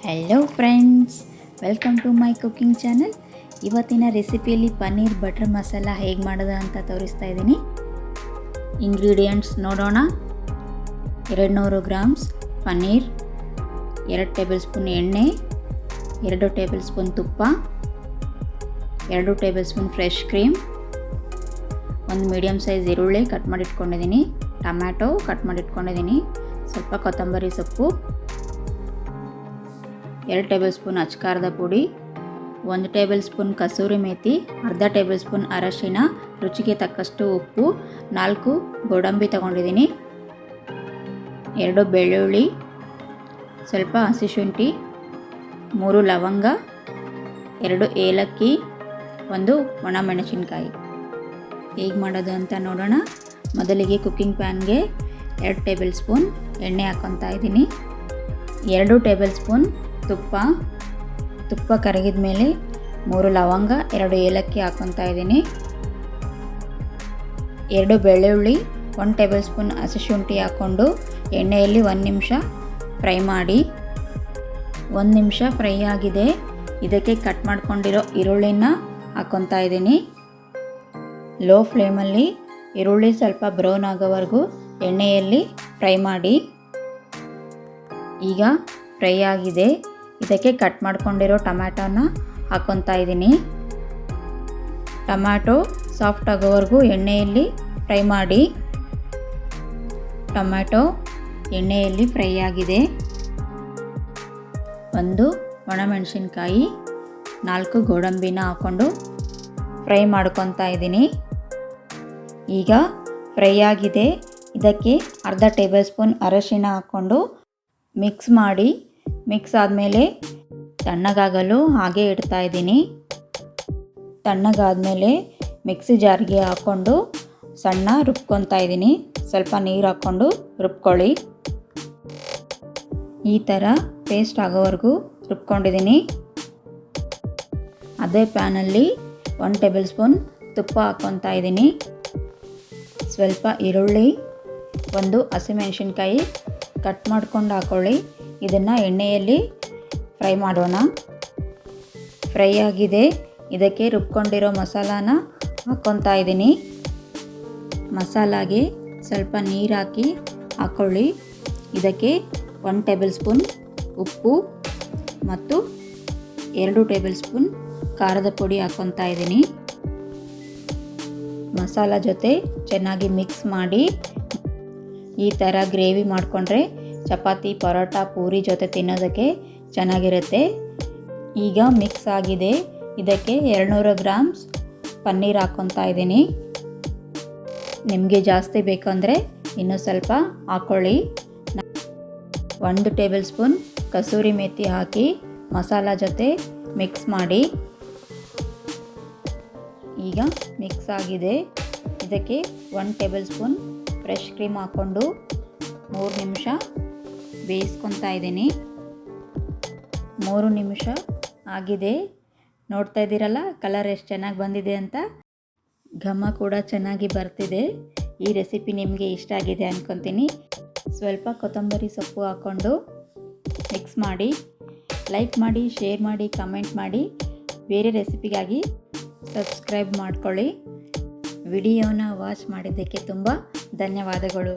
Hello friends, welcome to my cooking channel. ಇವತ್ತಿನ ರೆಸಿಪಿಯಲ್ಲಿ paneer butter masala ಹೇಗೆ ಮಾಡೋದು ಅಂತ ತೋರಿಸ್ತಾ ಇದ್ದೀನಿ. ಇಂಗ್ರೀಡಿಯೆಂಟ್ಸ್ ನೋಡೋಣ. 200 ಗ್ರಾಮ್ಸ್ ಪನ್ನೀರ್, 2 ಟೇಬಲ್ ಸ್ಪೂನ್ ಎಣ್ಣೆ, 2 ಟೇಬಲ್ ಸ್ಪೂನ್ ತುಪ್ಪ, 2 ಟೇಬಲ್ ಸ್ಪೂನ್ ಫ್ರೆಶ್ ಕ್ರೀಮ್, ಒಂದು ಮೀಡಿಯಮ್ ಸೈಜ್ ಈರುಳ್ಳಿ ಕಟ್ ಮಾಡಿ ಇಟ್ಕೊಂಡಿದ್ದೀನಿ, ಟೊಮ್ಯಾಟೊ ಕಟ್ ಮಾಡಿ ಇಟ್ಕೊಂಡಿದ್ದೀನಿ, ಸ್ವಲ್ಪ ಕೊತ್ತಂಬರಿ ಸೊಪ್ಪು, 2 ಟೇಬಲ್ ಸ್ಪೂನ್ ಅಚ್ಕಾರದ ಪುಡಿ, 1 ಟೇಬಲ್ ಸ್ಪೂನ್ ಕಸೂರಿ ಮೇಥಿ, ಅರ್ಧ ಟೇಬಲ್ ಸ್ಪೂನ್ ಅರಶಿನ, ರುಚಿಗೆ ತಕ್ಕಷ್ಟು ಉಪ್ಪು, 4 ಗೋಡಂಬಿ ತಗೊಂಡಿದ್ದೀನಿ, 2 ಬೆಳ್ಳುಳ್ಳಿ, ಸ್ವಲ್ಪ ಹಸಿ ಶುಂಠಿ, 3 ಲವಂಗ, 2 ಏಲಕ್ಕಿ, 1 ಒಣಮೆಣಸಿನಕಾಯಿ. ಹೇಗೆ ಮಾಡೋದು ಅಂತ ನೋಡೋಣ. ಮೊದಲಿಗೆ ಕುಕ್ಕಿಂಗ್ ಪ್ಯಾನ್ಗೆ 2 ಟೇಬಲ್ ಸ್ಪೂನ್ ಎಣ್ಣೆ ಹಾಕ್ಕೊತಾ ಇದ್ದೀನಿ, 2 ಟೇಬಲ್ ಸ್ಪೂನ್ ತುಪ್ಪ ಕರಗಿದ ಮೇಲೆ 3 ಲವಂಗ, 2 ಏಲಕ್ಕಿ ಹಾಕ್ಕೊತಾ ಇದ್ದೀನಿ, 2 ಬೆಳ್ಳುಳ್ಳಿ, 1 ಟೇಬಲ್ ಸ್ಪೂನ್ ಹಸಿ ಶುಂಠಿ ಹಾಕ್ಕೊಂಡು ಎಣ್ಣೆಯಲ್ಲಿ 1 ನಿಮಿಷ ಫ್ರೈ ಮಾಡಿ. 1 ನಿಮಿಷ ಫ್ರೈ ಆಗಿದೆ. ಇದಕ್ಕೆ ಕಟ್ ಮಾಡ್ಕೊಂಡಿರೋ ಈರುಳ್ಳಿನ ಹಾಕ್ಕೊತಾ ಇದ್ದೀನಿ. ಲೋ ಫ್ಲೇಮಲ್ಲಿ ಈರುಳ್ಳಿ ಸ್ವಲ್ಪ ಬ್ರೌನ್ ಆಗೋವರೆಗೂ ಎಣ್ಣೆಯಲ್ಲಿ ಫ್ರೈ ಮಾಡಿ. ಈಗ ಫ್ರೈ ಆಗಿದೆ. ಇದಕ್ಕೆ ಕಟ್ ಮಾಡ್ಕೊಂಡಿರೋ ಟೊಮ್ಯಾಟೋನ ಹಾಕ್ಕೊತಾ ಇದ್ದೀನಿ. ಟೊಮ್ಯಾಟೊ ಸಾಫ್ಟ್ ಆಗೋವರೆಗೂ ಎಣ್ಣೆಯಲ್ಲಿ ಫ್ರೈ ಮಾಡಿ. ಟೊಮ್ಯಾಟೊ ಎಣ್ಣೆಯಲ್ಲಿ ಫ್ರೈ ಆಗಿದೆ. 1 ಒಣಮೆಣಸಿನಕಾಯಿ, 4 ಗೋಡಂಬಿನ ಹಾಕ್ಕೊಂಡು ಫ್ರೈ ಮಾಡ್ಕೊತಾ ಇದ್ದೀನಿ. ಈಗ ಫ್ರೈ ಆಗಿದೆ. ಇದಕ್ಕೆ ಅರ್ಧ ಟೇಬಲ್ ಸ್ಪೂನ್ ಅರಶಿನ ಹಾಕ್ಕೊಂಡು ಮಿಕ್ಸ್ ಮಾಡಿ. ಮಿಕ್ಸ್ ಆದಮೇಲೆ ತಣ್ಣಗಾಗಲು ಹಾಗೆ ಇಡ್ತಾ ಇದ್ದೀನಿ. ತಣ್ಣಗಾದಮೇಲೆ ಮಿಕ್ಸಿ ಜಾರ್ಗೆ ಹಾಕ್ಕೊಂಡು ಸಣ್ಣ ರುಬ್ಕೊತಾ ಇದ್ದೀನಿ. ಸ್ವಲ್ಪ ನೀರು ಹಾಕ್ಕೊಂಡು ರುಬ್ಕೊಳ್ಳಿ. ಈ ಥರ ಪೇಸ್ಟ್ ಆಗೋವರೆಗೂ ರುಬ್ಕೊಂಡಿದ್ದೀನಿ. ಅದೇ ಪ್ಯಾನಲ್ಲಿ 1 ಟೇಬಲ್ ಸ್ಪೂನ್ ತುಪ್ಪ ಹಾಕ್ಕೊತಾ ಇದ್ದೀನಿ. ಸ್ವಲ್ಪ ಈರುಳ್ಳಿ, 1 ಹಸಿಮೆಣಸಿನ್ಕಾಯಿ ಕಟ್ ಮಾಡ್ಕೊಂಡು ಹಾಕ್ಕೊಳ್ಳಿ. ಇದನ್ನು ಎಣ್ಣೆಯಲ್ಲಿ ಫ್ರೈ ಮಾಡೋಣ. ಫ್ರೈ ಆಗಿದೆ. ಇದಕ್ಕೆ ರುಬ್ಕೊಂಡಿರೋ ಮಸಾಲಾನ ಹಾಕ್ಕೊತಾ ಇದ್ದೀನಿ. ಮಸಾಲಾಗೆ ಸ್ವಲ್ಪ ನೀರು ಹಾಕ್ಕೊಳ್ಳಿ. ಇದಕ್ಕೆ 1 ಟೇಬಲ್ ಸ್ಪೂನ್ ಉಪ್ಪು ಮತ್ತು 2 ಟೇಬಲ್ ಸ್ಪೂನ್ ಖಾರದ ಪುಡಿ ಹಾಕ್ಕೊತಾ ಇದ್ದೀನಿ. ಮಸಾಲ ಜೊತೆ ಚೆನ್ನಾಗಿ ಮಿಕ್ಸ್ ಮಾಡಿ. ಈ ಥರ ಗ್ರೇವಿ ಮಾಡಿಕೊಂಡ್ರೆ ಚಪಾತಿ, ಪರೋಟ, ಪೂರಿ ಜೊತೆ ತಿನ್ನೋದಕ್ಕೆ ಚೆನ್ನಾಗಿರುತ್ತೆ. ಈಗ ಮಿಕ್ಸ್ ಆಗಿದೆ. ಇದಕ್ಕೆ 200 ಗ್ರಾಮ್ಸ್ ಪನ್ನೀರ್ ಹಾಕ್ಕೊತಾ ಇದ್ದೀನಿ. ನಿಮಗೆ ಜಾಸ್ತಿ ಬೇಕು ಅಂದರೆ ಇನ್ನೂ ಸ್ವಲ್ಪ ಹಾಕ್ಕೊಳ್ಳಿ. 1 ಟೇಬಲ್ ಸ್ಪೂನ್ ಕಸೂರಿ ಮೇಥಿ ಹಾಕಿ ಮಸಾಲ ಜೊತೆ ಮಿಕ್ಸ್ ಮಾಡಿ. ಈಗ ಮಿಕ್ಸ್ ಆಗಿದೆ. ಇದಕ್ಕೆ 1 ಟೇಬಲ್ ಸ್ಪೂನ್ ಫ್ರೆಶ್ ಕ್ರೀಮ್ ಹಾಕ್ಕೊಂಡು 3 ನಿಮಿಷ ಬೇಯಿಸ್ಕೊತಾ ಇದ್ದೀನಿ. 3 ನಿಮಿಷ ಆಗಿದೆ. ನೋಡ್ತಾ ಇದ್ದೀರಲ್ಲ ಕಲರ್ ಎಷ್ಟು ಚೆನ್ನಾಗಿ ಬಂದಿದೆ ಅಂತ. ಘಮ ಕೂಡ ಚೆನ್ನಾಗಿ ಬರ್ತಿದೆ. ಈ ರೆಸಿಪಿ ನಿಮಗೆ ಇಷ್ಟ ಆಗಿದೆ ಅಂದ್ಕೊತೀನಿ. ಸ್ವಲ್ಪ ಕೊತ್ತಂಬರಿ ಸೊಪ್ಪು ಹಾಕ್ಕೊಂಡು ಮಿಕ್ಸ್ ಮಾಡಿ. ಲೈಕ್ ಮಾಡಿ, ಶೇರ್ ಮಾಡಿ, ಕಮೆಂಟ್ ಮಾಡಿ. ಬೇರೆ ರೆಸಿಪಿಗಾಗಿ ಸಬ್ಸ್ಕ್ರೈಬ್ ಮಾಡ್ಕೊಳ್ಳಿ. ವಿಡಿಯೋನ ವಾಚ್ ಮಾಡಿದ್ದಕ್ಕೆ ತುಂಬ ಧನ್ಯವಾದಗಳು.